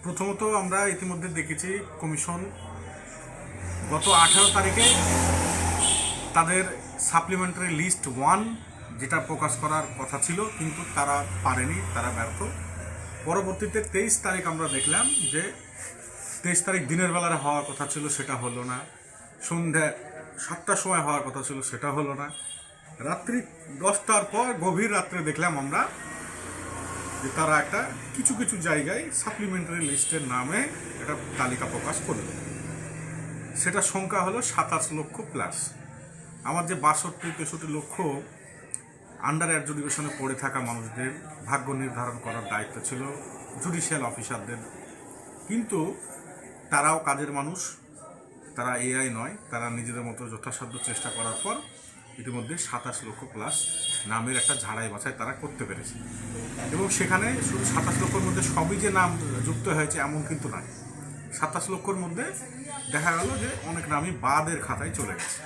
প্রথমত আমরা ইতিমধ্যে দেখেছি কমিশন গত 18 তারিখে তাদের সাপ্লিমেন্টারি লিস্ট 1 যেটা প্রকাশ করার কথা ছিল, কিন্তু তারা পারেনি, তারা ব্যর্থ। পরবর্তীতে 23 তারিখ আমরা দেখলাম যে 23 তারিখ দিনের বেলায় হওয়ার কথা ছিল, সেটা হলো না। সন্ধ্যা 7টার সময় হওয়ার কথা ছিল, সেটা হলো না। রাত্রি 10টার পর গভীর রাত্রে দেখলাম আমরা যে তারা একটা কিছু কিছু জায়গায় সাপ্লিমেন্টারি লিস্টের নামে একটা তালিকা প্রকাশ করল। সেটা সংখ্যা হলো 27 লক্ষ প্লাস। আমার যে 62-63 লক্ষ আন্ডার অ্যাডজুডিকেশনে পড়ে থাকা মানুষদের ভাগ্য নির্ধারণ করার দায়িত্ব ছিল জুডিশিয়াল অফিসারদের, কিন্তু তারাও কাজের মানুষ, তারা এআই নয়। তারা নিজেদের মতো যথাসাধ্য চেষ্টা করার পর ইতিমধ্যে 27 লক্ষ প্লাস নামের একটা ঝাড়াই বাছাই তারা করতে পেরেছে। এবং সেখানে শুধু 27 লক্ষর মধ্যে সবই যে নাম যুক্ত হয়েছে এমন কিন্তু নয়। 27 লক্ষর মধ্যে দেখা গেল যে অনেক নামই বাদের খাতায় চলে গেছে,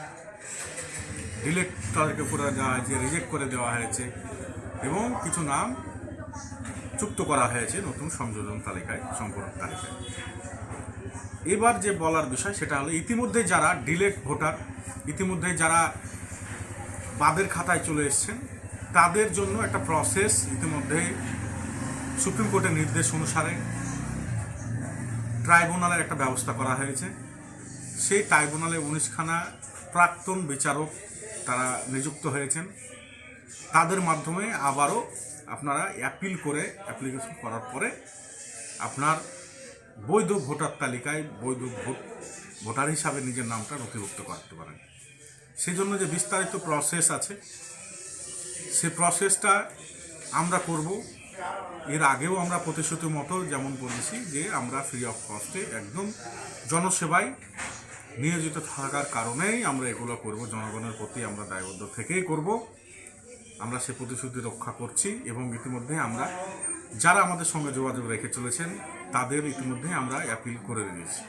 ডিলেট তাদেরকে করে দেওয়া হয়েছে, রিজেক্ট করে দেওয়া হয়েছে, এবং কিছু নাম যুক্ত করা হয়েছে নতুন সংযোজন তালিকায়, সম্পূর্ণ তালিকায়। এবার যে বলার বিষয় সেটা হলো ইতিমধ্যে যারা ডিলেট ভোটার, ইতিমধ্যে যারা বাদের খাতায় চলে এসছেন, তাদের জন্য একটা প্রসেস ইতিমধ্যে সুপ্রিম কোর্টের নির্দেশ অনুসারে ট্রাইব্যুনালের একটা ব্যবস্থা করা হয়েছে। সেই ট্রাইব্যুনালে 19খানা প্রাক্তন বিচারক তারা নিযুক্ত হয়েছেন। তাদের মাধ্যমে আবারও আপনারা অ্যাপ্লিকেশন করার পরে আপনার বৈধ ভোটার তালিকায় বৈধ ভোটার হিসাবে নিজের নামটা নথিভুক্ত করতে পারেন। সেজন্য যে বিস্তারিত প্রসেস আছে, সে প্রসেসটা আমরা করব। এর আগেও আমরা প্রতিশ্রুতি মতো যেমন বলেছি যে আমরা ফ্রি অফ কস্টে একদম জনসেবায় নিয়োজিত থাকার কারণেই আমরা এগুলো করব, জনগণের প্রতি আমরা দায়বদ্ধ থেকেই করব। আমরা সে প্রতিশ্রুতি রক্ষা করছি এবং ইতিমধ্যে আমরা যারা আমাদের সঙ্গে যোগাযোগ রেখে চলেছেন তাদের ইতিমধ্যে আমরা অ্যাপিল করে দিয়েছি।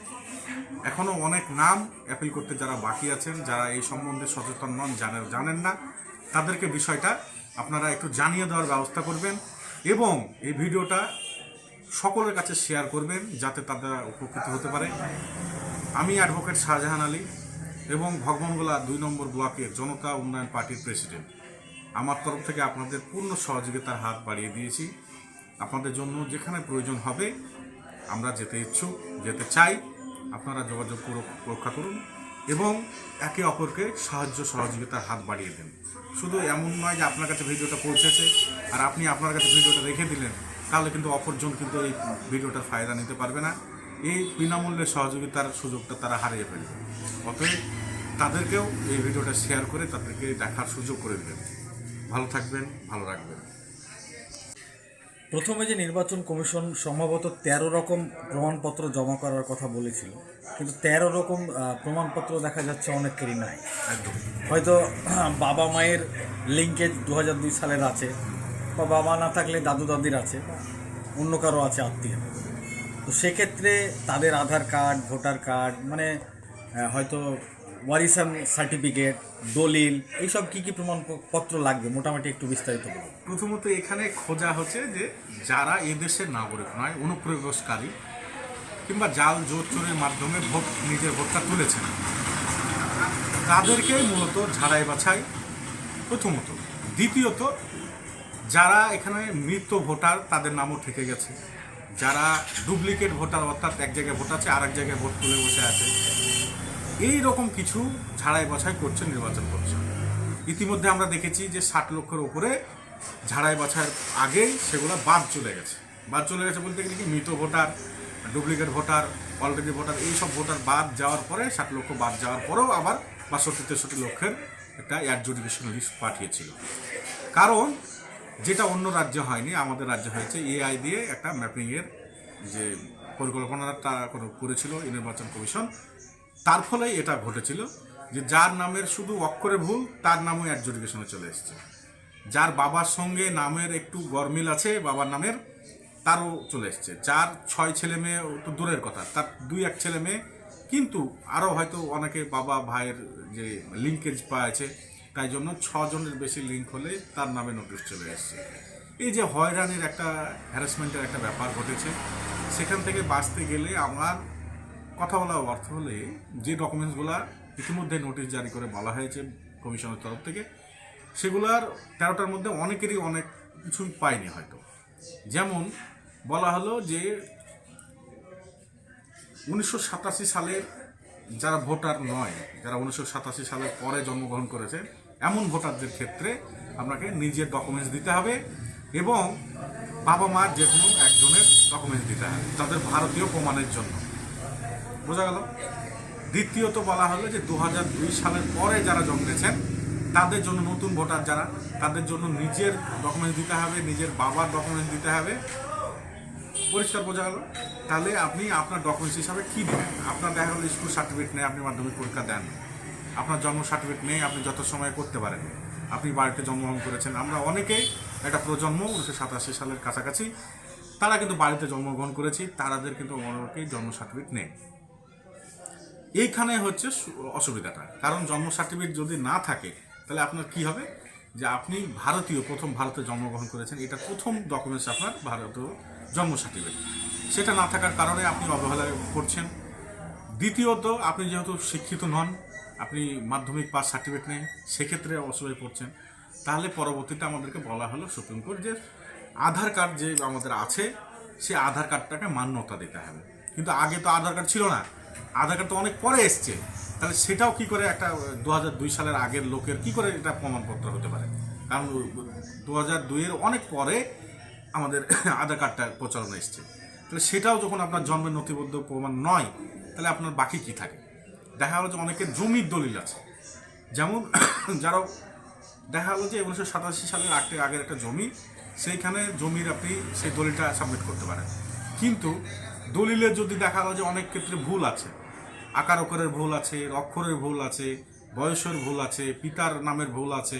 এখনও অনেক নাম অ্যাপিল করতে যারা বাকি আছেন, যারা এই সম্বন্ধে সচেতন নন, জানেন না, তাদেরকে বিষয়টা আপনারা একটু জানিয়ে দেওয়ার ব্যবস্থা করবেন এবং এই ভিডিওটা সকলের কাছে শেয়ার করবেন যাতে তারা উপকৃত হতে পারে। আমি অ্যাডভোকেট শাহজাহান আলী এবং ভগবানগোলা 2 নম্বর ব্লকের জনতা উন্নয়ন পার্টির প্রেসিডেন্ট। আমার তরফ থেকে আপনাদের পূর্ণ সহযোগিতার হাত বাড়িয়ে দিয়েছি। আপনাদের জন্য যেখানে প্রয়োজন হবে আমরা যেতে ইচ্ছুক, যেতে চাই। আপনারা যোগাযোগ রক্ষা করুন এবং একে অপরকে সহযোগিতার হাত বাড়িয়ে দেন। শুধু এমন নয় যে আপনার কাছে ভিডিওটা পৌঁছেছে আর আপনি আপনার কাছে ভিডিওটা রেখে দিলেন, তাহলে কিন্তু অপরজন কিন্তু এই ভিডিওটার ফায়দা নিতে পারবে না। এই বিনামূল্যে সহযোগিতার সুযোগটা তারা হারিয়ে ফেলবে। অতএব তাদেরকেও এই ভিডিওটা শেয়ার করে তাদেরকে দেখার সুযোগ করে দেবেন। ভালো থাকবেন, ভালো রাখবেন। প্রথমে যে নির্বাচন কমিশন সম্ভবত 13 রকম প্রমাণপত্র জমা করার কথা বলেছিল, কিন্তু 13 রকম প্রমাণপত্র দেখা যাচ্ছে অনেকেরই নাই। একদম হয়তো বাবা মায়ের লিঙ্কেজ 2002 সালের আছে, বা বাবা না থাকলে দাদু দাদির আছে, অন্য কারো আছে আত্মীয়। তো সেক্ষেত্রে তাদের আধার কার্ড, ভোটার কার্ড, মানে হয়তো ওয়ারিসান সার্টিফিকেট, দলিল, এইসব কী কী প্রমাণপত্র লাগবে মোটামুটি একটু বিস্তারিত বলুন। প্রথমত এখানে খোঁজা হচ্ছে যে যারা এদেশের নাগরিক নয়, অনুপ্রবেশকারী কিংবা জাল জোর চোরের মাধ্যমে নিজের ভোটটা তুলেছেন, তাদেরকে মূলত ঝাড়াই বাছাই প্রথমত। দ্বিতীয়ত যারা এখানে মৃত ভোটার তাদের নামও থেকে গেছে, যারা ডুপ্লিকেট ভোটার, অর্থাৎ এক জায়গায় ভোট আছে আর এক জায়গায় ভোট তুলে বসে আছে, এই রকম কিছু ঝাড়াই বাছাই করছে নির্বাচন কমিশন। ইতিমধ্যে আমরা দেখেছি যে 60 লক্ষের উপরে ঝাড়াই বাছাইয়ের আগেই সেগুলো বাদ চলে গেছে বলতে গেলে কি মৃত voter, duplicate voter, already voter, এইসব ভোটার বাদ যাওয়ার পরে 60 লক্ষ বাদ যাওয়ার পরেও আবার 62-63 লক্ষের একটা অ্যাডজুডিকেশন লিস্ট পাঠিয়েছিল। কারণ যেটা অন্য রাজ্যে হয়নি, আমাদের রাজ্যে হয়েছে, এআই দিয়ে একটা ম্যাপিংয়ের যে পরিকল্পনাটা করেছিল নির্বাচন কমিশন, তার ফলেই এটা ঘটেছিল যে যার নামের শুধু অক্ষরে ভুল তার নামও অ্যাডজুডিকেশনে চলে এসেছে। যার বাবার সঙ্গে নামের একটু গরমিল আছে বাবার নামের, তারও চলে এসছে। যার 6 ছেলে মেয়ে তো দূরের কথা, তার 2-1 ছেলে মেয়ে, কিন্তু আরও হয়তো অনেকে বাবা ভাইয়ের যে লিঙ্কেজ পাওয়া আছে, তাই জন্য 6 জনের বেশি লিঙ্ক হলে তার নামে নোটিশ চলে এসছে। এই যে হয়রানির একটা হ্যারাসমেন্টের একটা ব্যাপার ঘটেছে, সেখান থেকে বাঁচতে গেলে আমার কথা বলা অর্থ হলে যে ডকুমেন্টসগুলো ইতিমধ্যে নোটিশ জারি করে বলা হয়েছে কমিশনের তরফ থেকে, সেগুলার 13টার মধ্যে অনেকেরই অনেক কিছুই পায়নি হয়তো। যেমন বলা হলো যে 1987 সালের যারা ভোটার নয়, যারা 1987 সালের পরে জন্মগ্রহণ করেছে এমন ভোটারদের ক্ষেত্রে আপনাকে নিজের ডকুমেন্টস দিতে হবে এবং বাবা মার যে কোনো একজনের ডকুমেন্টস দিতে হবে তাদের ভারতীয় প্রমাণের জন্য। বোঝা গেল। দ্বিতীয়ত বলা হলো যে 2002 সালের পরে যারা জন্মেছেন তাদের জন্য, নতুন ভোটার যারা, তাদের জন্য নিজের ডকুমেন্টস দিতে হবে, নিজের বাবার ডকুমেন্টস দিতে হবে। পরিষ্কার বোঝা গেল। তাহলে আপনি আপনার ডকুমেন্টস হিসাবে কী দেবেন? আপনার দেখা গেলো স্কুল সার্টিফিকেট নেই, আপনি মাধ্যমিক পরীক্ষা দেন, আপনার জন্ম সার্টিফিকেট নেই, আপনি যত সময় করতে পারেন, আপনি বাড়িতে জন্মগ্রহণ করেছেন। আমরা অনেকেই একটা প্রজন্ম 1987 সালের কাছাকাছি, তারা কিন্তু বাড়িতে জন্মগ্রহণ করেছি, তাদের কিন্তু অনেকেই জন্ম সার্টিফিকেট নেই। এইখানে হচ্ছে অসুবিধাটা, কারণ জন্ম সার্টিফিকেট যদি না থাকে তাহলে আপনার কি হবে, যে আপনি ভারতীয়, প্রথম ভারতে জন্মগ্রহণ করেছেন, এটা প্রথম ডকুমেন্টস আপনার ভারতীয় জন্ম সার্টিফিকেট, সেটা না থাকার কারণে আপনি অবহেলা করছেন। দ্বিতীয়ত আপনি যেহেতু শিক্ষিত নন, আপনি মাধ্যমিক পাস সার্টিফিকেট নেই, সেক্ষেত্রে অসুবিধায় পড়ছেন। তাহলে পরবর্তীতে আমাদেরকে বলা হলো সুপ্রিম কোর্ট যে আধার কার্ড যে আমাদের আছে সে আধার কার্ডটাকে মান্যতা দিতে হবে। কিন্তু আগে তো আধার কার্ড ছিল না, আধার কার্ড তো অনেক পরে এসছে, তাহলে সেটাও কি করে একটা 2002 সালের আগের লোকের কি করে এটা প্রমাণপত্র হতে পারে? কারণ 2002-এর অনেক পরে আমাদের আধার কার্ডটা প্রচলন এসছে। তাহলে সেটাও যখন আপনার জন্মের নথিবদ্ধ প্রমাণ নয়, তাহলে আপনার বাকি কি থাকে? দেখা গেলো যে অনেকের জমির দলিল আছে, যেমন যারা দেখা গেলো যে 1987 সালের আগের একটা জমি, সেইখানে জমির আপনি সেই দলিলটা সাবমিট করতে পারেন। কিন্তু দলিলের যদি দেখা গেলো যে অনেক ক্ষেত্রে ভুল আছে, আকার ওকারের ভুল আছে, অক্ষরের ভুল আছে, বয়সের ভুল আছে, পিতার নামের ভুল আছে,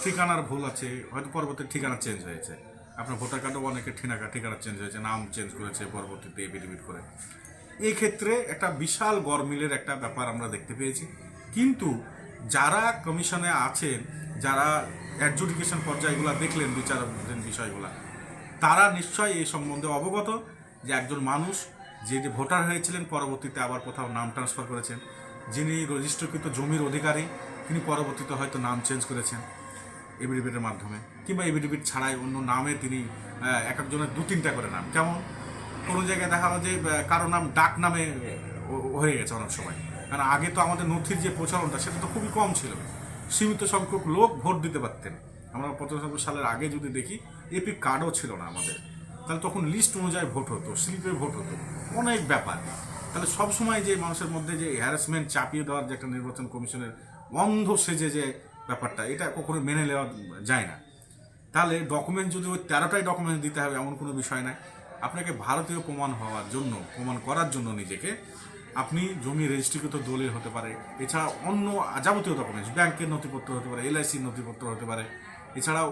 ঠিকানার ভুল আছে, হয়তো পরবর্তী ঠিকানা চেঞ্জ হয়েছে, আপনার ভোটার কার্ডেও অনেকের ঠিকানা চেঞ্জ হয়েছে, নাম চেঞ্জ করেছে পরবর্তীতে এফিডেভিট করে। এই ক্ষেত্রে একটা বিশাল গরমিলের একটা ব্যাপার আমরা দেখতে পেয়েছি। কিন্তু যারা কমিশনে আছেন, যারা অ্যাডজুডিকেশন পর্যায়গুলো দেখলেন, বিচারাধীন বিষয়গুলো, তারা নিশ্চয়ই এই সম্বন্ধে অবগত যে একজন মানুষ যে ভোটার হয়েছিলেন পরবর্তীতে আবার কোথাও নাম ট্রান্সফার করেছেন, যিনি রেজিস্ট্রিকৃত জমির অধিকারী তিনি পরবর্তীতে হয়তো নাম চেঞ্জ করেছেন এফিডেভিটের মাধ্যমে, কিংবা এফিডেভিট ছাড়াই অন্য নামে তিনি এক একজনের 2-3টা করে নাম। কেমন কোনো জায়গায় দেখা যায় যে কারো নাম ডাক নামে হয়ে গেছে অনেক সময়। কারণ আগে তো আমাদের নথির যে প্রচলনটা সেটা তো খুবই কম ছিল, সীমিত সংখ্যক লোক ভোট দিতে পারতেন। আমরা 95 সালের আগে যদি দেখি, এপিক কার্ডও ছিল না আমাদের, তাহলে তখন লিস্ট অনুযায়ী ভোট হতো, স্লিপে ভোট হতো, অনেক ব্যাপার। তাহলে সবসময় যে মানুষের মধ্যে যে হ্যারাসমেন্ট চাপিয়ে দেওয়ার যে একটা নির্বাচন কমিশনের অন্ধ সেজে যে ব্যাপারটা, এটা কখনো মেনে নেওয়া যায় না। তাহলে ডকুমেন্ট যদি ওই 13টাই ডকুমেন্ট দিতে হবে এমন কোনো বিষয় নাই। আপনাকে ভারতীয় প্রমাণ হওয়ার জন্য, প্রমাণ করার জন্য নিজেকে, আপনি জমি রেজিস্ট্রিকৃত দলিল হতে পারে, এছাড়া অন্য যাবতীয় ডকুমেন্টস, ব্যাংকের নথিপত্র হতে পারে, এলআইসির নথিপত্র হতে পারে, এছাড়াও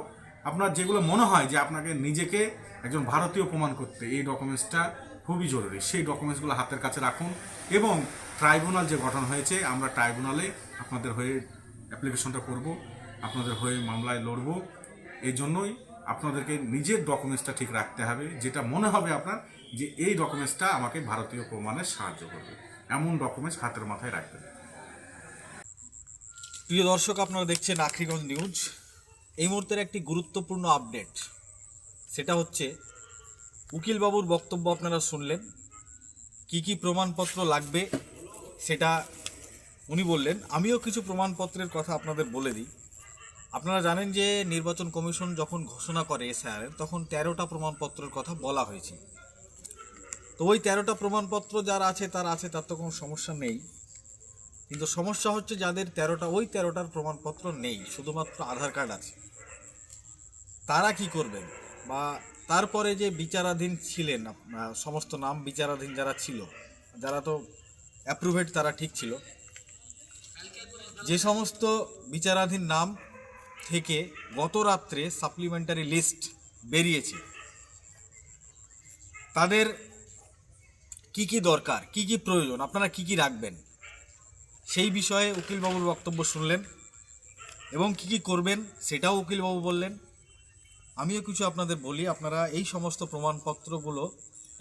আপনার যেগুলো মনে হয় যে আপনাকে নিজেকে একজন ভারতীয় প্রমাণ করতে এই ডকুমেন্টসটা খুবই জরুরি, সেই ডকুমেন্টসগুলো হাতের কাছে রাখুন। এবং ট্রাইব্যুনাল যে গঠন হয়েছে, আমরা ট্রাইব্যুনালে আপনাদের হয়ে অ্যাপ্লিকেশনটা করব, আপনাদের হয়ে মামলায় লড়ব। এই জন্যই আপনাদেরকে নিজের ডকুমেন্টসটা ঠিক রাখতে হবে, যেটা মনে হবে আপনার যে এই ডকুমেন্টসটা আমাকে ভারতীয় প্রমাণে সাহায্য করবে, এমন ডকুমেন্টস হাতের মাথায় রাখবেন। প্রিয় দর্শক, আপনারা দেখছেন আখরিগঞ্জ নিউজ। এই মুহূর্তের একটি গুরুত্বপূর্ণ আপডেট, সেটা হচ্ছে উকিলবাবুর বক্তব্য আপনারা শুনলেন। কি কি প্রমাণপত্র লাগবে সেটা উনি বললেন। আমিও কিছু প্রমাণপত্রের কথা আপনাদের বলে দিই। আপনারা জানেন যে নির্বাচন কমিশন যখন ঘোষণা করে এসআইআর, তখন 13টা প্রমাণপত্রের কথা বলা হয়েছে। তো ওই 13টা প্রমাণপত্র যার আছে তার তো কোনো সমস্যা নেই। কিন্তু সমস্যা হচ্ছে যাদের 13টার প্রমাণপত্র নেই, শুধুমাত্র আধার কার্ড আছে, তারা কি করবেন? বা তারপরে যে বিচারাধীন ছিলেন, সমস্ত নাম বিচারাধীন যারা ছিল, যারা তো অ্যাপ্রুভেড তারা ঠিক ছিল, যে সমস্ত বিচারাধীন নাম থেকে গত রাত্রে সাপ্লিমেন্টারি লিস্ট বেরিয়েছে, তাদের কি কি দরকার, কি কি প্রয়োজন, আপনারা কি কি রাখবেন, সেই বিষয়ে উকিলবাবুর বক্তব্য শুনলেন। এবং কি কি করবেন সেটাও উকিলবাবু বললেন। আমিও কিছু আপনাদের বলি, আপনারা এই সমস্ত প্রমাণপত্রগুলো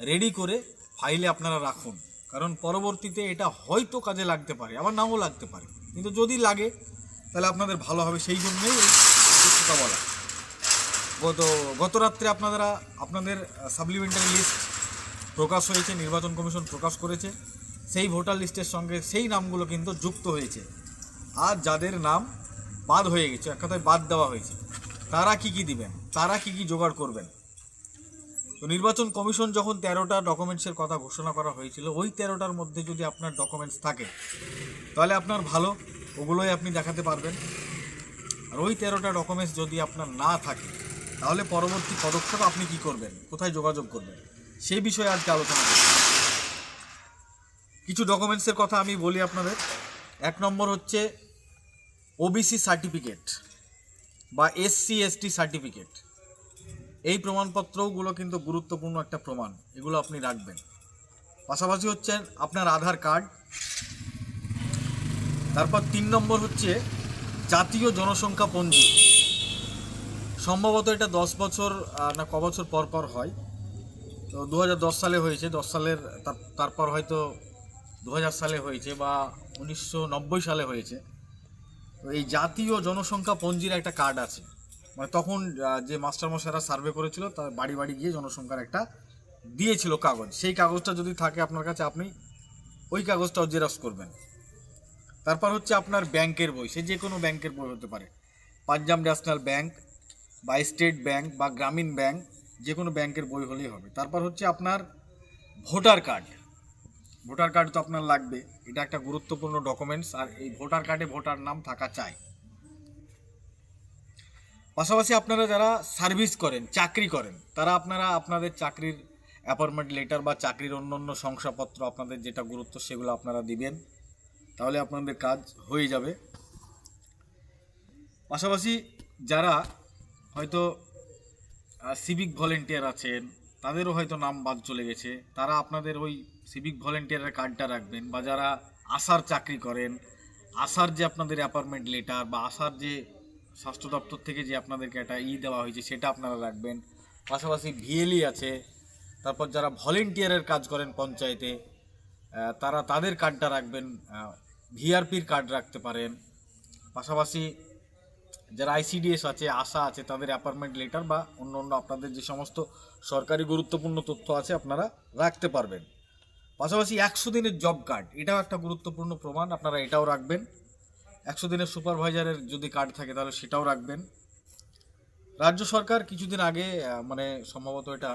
রেডি করে ফাইলে আপনারা রাখুন, কারণ পরবর্তীতে এটা হয়তো কাজে লাগতে পারে, আবার নাও লাগতে পারে, কিন্তু যদি লাগে তাহলে আপনাদের ভালো হবে। সেই জন্যই এই কথাটা বলা। গত রাত্রে আপনাদের সাপ্লিমেন্টারি লিস্ট প্রকাশ হয়েছে, নির্বাচন কমিশন প্রকাশ করেছে। সেই ভোটার লিস্টের সঙ্গে সেই নামগুলো কিন্তু যুক্ত হয়েছে। আর যাদের নাম বাদ হয়ে গেছে, এক কথায় বাদ দেওয়া হয়েছে, তারা কি দিবেন, তারা কি জোগাড় করবেন। তো নির্বাচন কমিশন যখন 13টা ডকুমেন্টসের কথা ঘোষণা করা হয়েছিল, ওই 13টার মধ্যে যদি আপনার ডকুমেন্টস থাকে তাহলে আপনার ভালো, ওগুলোই আপনি দেখাতে পারবেন। আর ওই 13টা ডকুমেন্টস যদি আপনার না থাকে তাহলে পরবর্তী পদক্ষেপ আপনি কি করবেন, কোথায় যোগাযোগ করবেন, সেই বিষয়ে আজকে আলোচনা করব। কিছু ডকুমেন্টসের কথা আমি বলি আপনাদের। 1 নম্বর হচ্ছে ওবিসি সার্টিফিকেট বা SC/ST সার্টিফিকেট। এই প্রমাণপত্রগুলো কিন্তু গুরুত্বপূর্ণ একটা প্রমাণ, এগুলো আপনি রাখবেন। পাশাপাশি হচ্ছে আপনার আধার কার্ড। তারপর 3 নম্বর হচ্ছে জাতীয় জনসংখ্যা পঞ্জি। সম্ভবত এটা 10 বছর না ক বছর পর পর হয়। তো 2010 সালে হয়েছে, 10 সালের তারপর হয়তো 2000 সালে হয়েছে বা 1990 সালে হয়েছে। তো এই জাতীয় জনসংখ্যা পঞ্জির একটা কার্ড আছে, মানে তখন যে মাস্টারমশাইরা সার্ভে করেছিল তার বাড়ি বাড়ি গিয়ে জনসংখ্যার একটা দিয়েছিল কাগজ। সেই কাগজটা যদি থাকে আপনার কাছে, আপনি ওই কাগজটাও জেরক্স করবেন। তারপর হচ্ছে আপনার ব্যাংকের বই, সে যে কোনো ব্যাংকের বই হতে পারে, পাঞ্জাব ন্যাশনাল ব্যাংক বা স্টেট ব্যাংক বা গ্রামীণ ব্যাংক, যে কোনো ব্যাংকের বই হলেই হবে। তারপর হচ্ছে আপনার ভোটার কার্ড। ভোটার কার্ড তো আপনার লাগবে, এটা একটা গুরুত্বপূর্ণ ডকুমেন্টস। আর এই ভোটার কার্ডে ভোটার নাম থাকা চাই। পাশাপাশি আপনারা যারা সার্ভিস করেন, চাকরি করেন, তারা আপনাদের চাকরির অ্যাপয়েন্টমেন্ট লেটার বা চাকরির অন্যান্য শংসাপত্র, আপনাদের যেটা গুরুত্ব সেগুলো আপনারা দিবেন, তাহলে আপনাদের কাজ হয়ে যাবে। পাশাপাশি যারা হয়তো সিভিক ভলেন্টিয়ার আছেন, তাদেরও হয়তো নাম বাদ চলে গেছে, তারা আপনাদের ওই সিভিক ভলেন্টিয়ারের কার্ডটা রাখবেন। বা যারা আশার চাকরি করেন, আশার যে আপনাদের অ্যাপয়েন্টমেন্ট লেটার বা আশার যে স্বাস্থ্য দপ্তর থেকে যে আপনাদেরকে একটা দেওয়া হয়েছে সেটা আপনারা রাখবেন। পাশাপাশি ভিএলই আছে। তারপর যারা ভলেন্টিয়ারের কাজ করেন পঞ্চায়েতে, তাদের কার্ডটা রাখবেন। ভিআরপির কার্ড রাখতে পারেন। পাশাপাশি যারা ICDS আছে, আশা আছে, তাদের অ্যাপয়েন্টমেন্ট লেটার বা অন্য আপনাদের যে সমস্ত সরকারি গুরুত্বপূর্ণ তথ্য আছে আপনারা রাখতে পারবেন। পাশাপাশি 100 দিনের জব কার্ড, এটাও একটা গুরুত্বপূর্ণ প্রমাণ, আপনারা এটাও রাখবেন। 100 দিনের সুপারভাইজারের যদি কার্ড থাকে তাহলে সেটাও রাখবেন। রাজ্য সরকার কিছুদিন আগে, মানে সম্ভবত এটা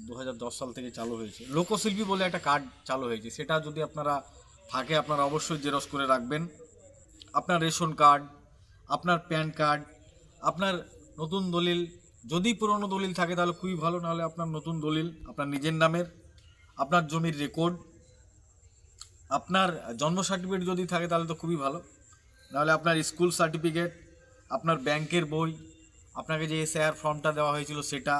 2010 সাল থেকে চালু হয়েছে, লোকশিল্পী বলে একটা কার্ড চালু হয়েছে, সেটা যদি আপনারা থাকে আপনারা অবশ্যই জেরক্স করে রাখবেন। আপনার রেশন কার্ড, আপনার প্যান কার্ড, আপনার নতুন দলিল, যদি পুরনো দলিল থাকে তাহলে খুবই ভালো, নাহলে আপনার নতুন দলিল, আপনার নিজের নামের, আপনার জমির রেকর্ড, আপনার জন্ম সার্টিফিকেট যদি থাকে তাহলে তো খুবই ভালো, নাহলে আপনার স্কুল সার্টিফিকেট, আপনার ব্যাংকের বই, আপনাকে যে SIR ফর্মটা দেওয়া হয়েছিল সেটা,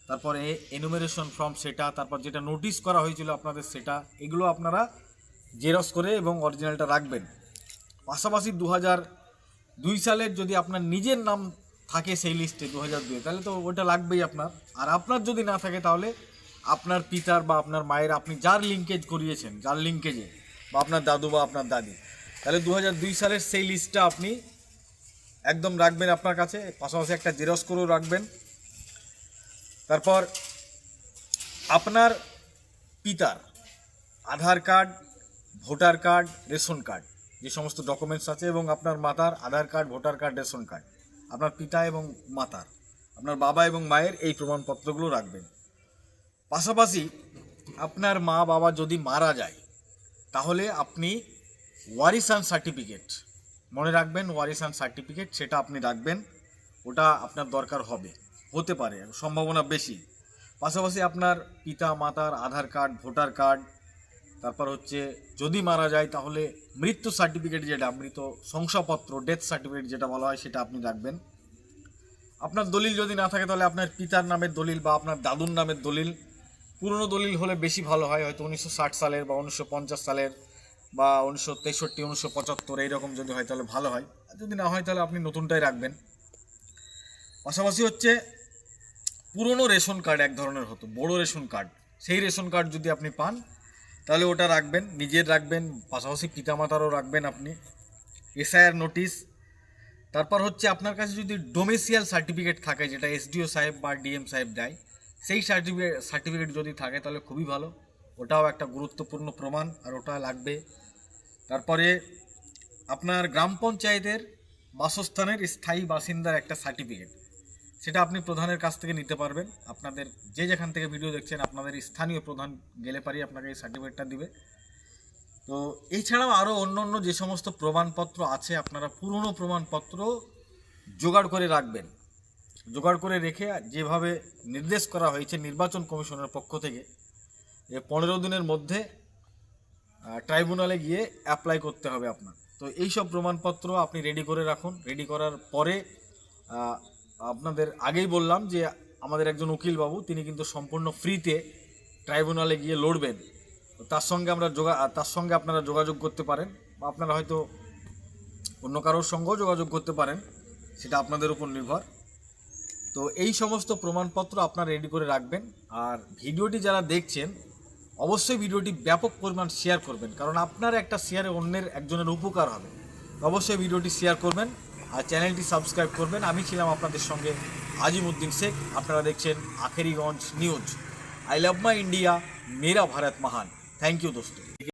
তারপরে এনুমেরেশন ফর্ম সেটা, তারপর যেটা নোটিশ করা হয়েছিল আপনাদের সেটা, এগুলো আপনারা জেরক্স করে এবং অরিজিনালটা রাখবেন। পাশাপাশি 2002 সালের যদি আপনার নিজের নাম থাকে সেই লিস্টে 2002, তাহলে তো ওটা লাগবেই আপনার। আর আপনার যদি না থাকে তাহলে আপনার পিতার বা আপনার মায়ের, আপনি যার লিঙ্কেজ করিয়েছেন, যার লিঙ্কেজে, বা আপনার দাদু বা আপনার দাদি, তাহলে 2002 সালের সেই লিস্টটা আপনি একদম রাখবেন আপনার কাছে। পাশাপাশি একটা জেরক্স করেও রাখবেন। তারপর আপনার পিতার Aadhaar card, voter card, ration card, যে সমস্ত ডকুমেন্টস আছে, এবং আপনার মাতার Aadhaar card, voter card, ration card, আপনার পিতা এবং মাতার, আপনার বাবা এবং মায়ের এই প্রমাণপত্রগুলো রাখবেন। পাশাপাশি আপনার মা বাবা যদি মারা যায় তাহলে আপনি ওয়ারিসান সার্টিফিকেট, মনে রাখবেন ওয়ারিসান সার্টিফিকেট, সেটা আপনি রাখবেন। ওটা আপনার দরকার হতে পারে, সম্ভাবনা বেশি। পাশাপাশি আপনার পিতা মাতার আধার কার্ড, ভোটার কার্ড, তারপর হচ্ছে যদি মারা যায় তাহলে মৃত্যু সার্টিফিকেট, যেটা মৃত শংসাপত্র, ডেথ সার্টিফিকেট যেটা বলা হয়, সেটা আপনি রাখবেন। আপনার দলিল যদি না থাকে তাহলে আপনার পিতার নামের দলিল বা আপনার দাদুর নামের দলিল, পুরনো দলিল হলে বেশি ভালো হয়, হয়তো 1960 সালের বা 1950 সালের বা 1963, 1975 এইরকম যদি হয় তাহলে ভালো হয়। আর যদি না হয় তাহলে আপনি নতুনটাই রাখবেন। পাশাপাশি হচ্ছে পুরনো রেশন কার্ড এক ধরনের হতো, বড় রেশন কার্ড, সেই রেশন কার্ড যদি আপনি পান তাহলে ওটা রাখবেন, নিজের রাখবেন, পাশাপাশি পিতামাতারও রাখবেন আপনি, এসআইআর নোটিশ। তারপর হচ্ছে আপনার কাছে যদি ডোমেসিয়াল সার্টিফিকেট থাকে, যেটা এসডিও সাহেব বা ডিএম সাহেব দেয়, সেই সার্টিফিকেট যদি থাকে তাহলে খুবই ভালো, ওটাও একটা গুরুত্বপূর্ণ প্রমাণ, আর ওটা লাগবে। তারপরে আপনার গ্রাম পঞ্চায়েতের বাসস্থানের স্থায়ী বাসিন্দার একটা সার্টিফিকেট, সেটা আপনি প্রধানের কাছ থেকে নিতে পারবেন। আপনাদের যে যেখান থেকে ভিডিও দেখছেন আপনাদের স্থানীয় প্রধান গেলে পারি আপনাকে এই সার্টিফিকেটটা দিবে। তো এছাড়াও আরও অন্য অন্য যে সমস্ত প্রমাণপত্র আছে আপনারা পুরনো প্রমাণপত্র জোগাড় করে রাখবেন। জোগাড় করে রেখে যেভাবে নির্দেশ করা হয়েছে নির্বাচন কমিশনের পক্ষ থেকে, যে 15 দিনের মধ্যে ট্রাইব্যুনালে গিয়ে অ্যাপ্লাই করতে হবে আপনার। তো এই সব প্রমাণপত্র আপনি রেডি করে রাখুন। রেডি করার পরে আপনাদের আগেই বললাম যে আমাদের একজন উকিলবাবু তিনি কিন্তু সম্পূর্ণ ফ্রিতে ট্রাইব্যুনালে গিয়ে লড়বেন। তো তার সঙ্গে আপনারা যোগাযোগ করতে পারেন, বা আপনারা হয়তো অন্য কারোর সঙ্গেও যোগাযোগ করতে পারেন, সেটা আপনাদের উপর নির্ভর। তো এই সমস্ত প্রমাণপত্র আপনারা রেডি করে রাখবেন। আর ভিডিওটি যারা দেখছেন অবশ্যই ভিডিওটি ব্যাপক পরিমাণ শেয়ার করবেন, কারণ আপনার একটা শেয়ারে অন্যের একজনের উপকার হবে। অবশ্যই ভিডিওটি শেয়ার করবেন আর চ্যানেলটি সাবস্ক্রাইব করবেন। আমি ছিলাম আপনাদের সঙ্গে আজিমউদ্দিন শেখ, আপনারা দেখছেন Akheriganj news. I love my India, मेरा भारत महान। थैंक यू दोस्तों।